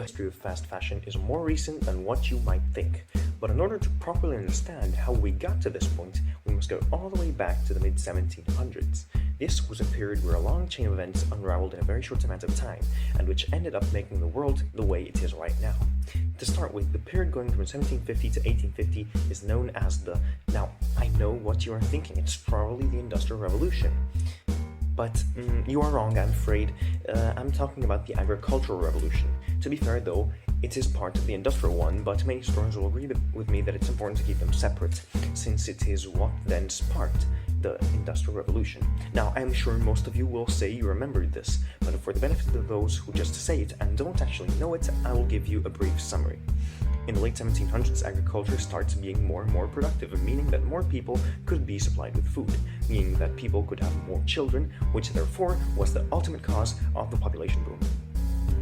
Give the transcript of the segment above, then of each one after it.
The history of fast fashion is more recent than what you might think, but in order to properly understand how we got to this point, we must go all the way back to the mid-1700s. This was a period where a long chain of events unraveled in a very short amount of time, and which ended up making the world the way it is right now. To start with, the period going from 1750 to 1850 is known as the... Now, I know what you are thinking, it's probably the Industrial Revolution. But you are wrong, I'm afraid. I'm talking about the Agricultural Revolution. To be fair though, it is part of the industrial one, but many historians will agree with me that it's important to keep them separate, since it is what then sparked the Industrial Revolution. Now, I'm sure most of you will say you remembered this, but for the benefit of those who just say it and don't actually know it, I will give you a brief summary. In the late 1700s, agriculture starts being more and more productive, meaning that more people could be supplied with food, meaning that people could have more children, which therefore was the ultimate cause of the population boom.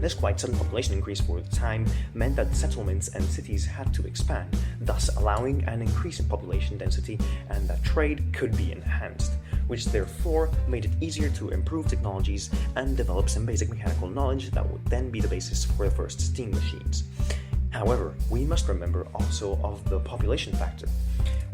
This quite sudden population increase for the time meant that settlements and cities had to expand, thus allowing an increase in population density and that trade could be enhanced, which therefore made it easier to improve technologies and develop some basic mechanical knowledge that would then be the basis for the first steam machines. However, we must remember also of the population factor.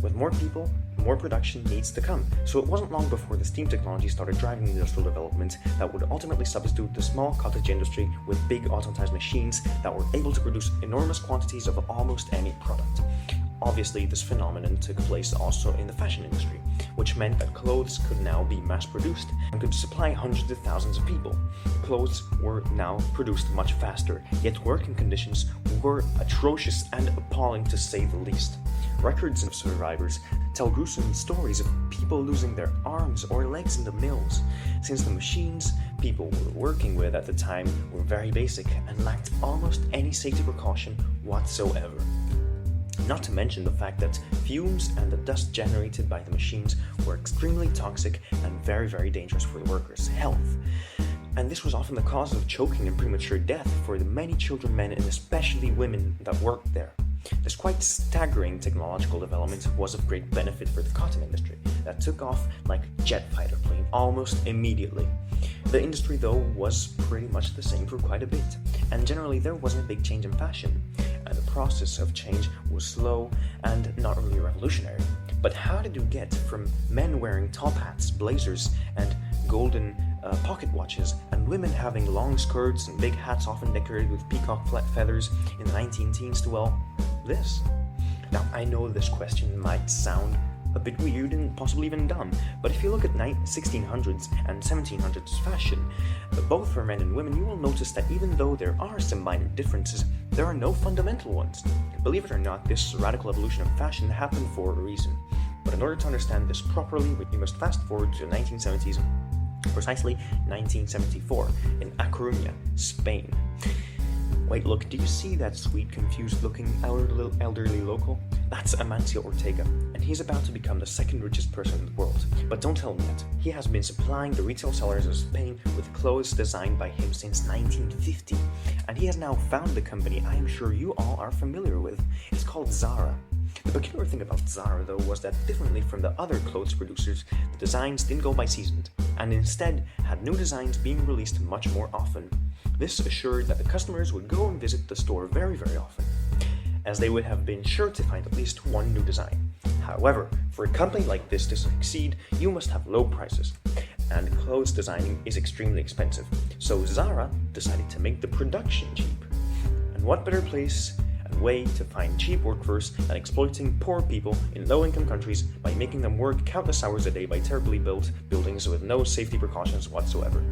With more people, more production needs to come, so it wasn't long before the steam technology started driving industrial development that would ultimately substitute the small cottage industry with big automatized machines that were able to produce enormous quantities of almost any product. Obviously, this phenomenon took place also in the fashion industry, which meant that clothes could now be mass-produced and could supply hundreds of thousands of people. Clothes were now produced much faster, yet working conditions were atrocious and appalling to say the least. Records of survivors tell gruesome stories of people losing their arms or legs in the mills, since the machines people were working with at the time were very basic and lacked almost any safety precaution whatsoever. Not to mention the fact that fumes and the dust generated by the machines were extremely toxic and very, very dangerous for the workers' health. And this was often the cause of choking and premature death for the many children, men, and especially women that worked there. This quite staggering technological development was of great benefit for the cotton industry, that took off like jet fighter plane almost immediately. The industry though was pretty much the same for quite a bit, and generally there wasn't a big change in fashion, and the process of change was slow and not really revolutionary. But how did you get from men wearing top hats, blazers, and golden pocket watches, and women having long skirts and big hats often decorated with peacock feathers in the 19-teens to, well, this? Now, I know this question might sound a bit weird and possibly even dumb, but if you look at 1600s and 1700s fashion, both for men and women, you will notice that even though there are some minor differences, there are no fundamental ones. Believe it or not, this radical evolution of fashion happened for a reason. But in order to understand this properly, we must fast forward to the 1970s, precisely 1974, in A Coruña, Spain. Wait, look, do you see that sweet, confused-looking elderly local? That's Amancio Ortega, and he's about to become the second richest person in the world. But don't tell me that. He has been supplying the retail sellers of Spain with clothes designed by him since 1950, and he has now founded a company I am sure you all are familiar with. It's called Zara. The peculiar thing about Zara, though, was that differently from the other clothes producers, the designs didn't go by season, and instead had new designs being released much more often. This assured that the customers would go and visit the store very, very often, as they would have been sure to find at least one new design. However, for a company like this to succeed, you must have low prices, and clothes designing is extremely expensive. So Zara decided to make the production cheap. And what better place and way to find cheap workforce than exploiting poor people in low-income countries by making them work countless hours a day by terribly built buildings with no safety precautions whatsoever.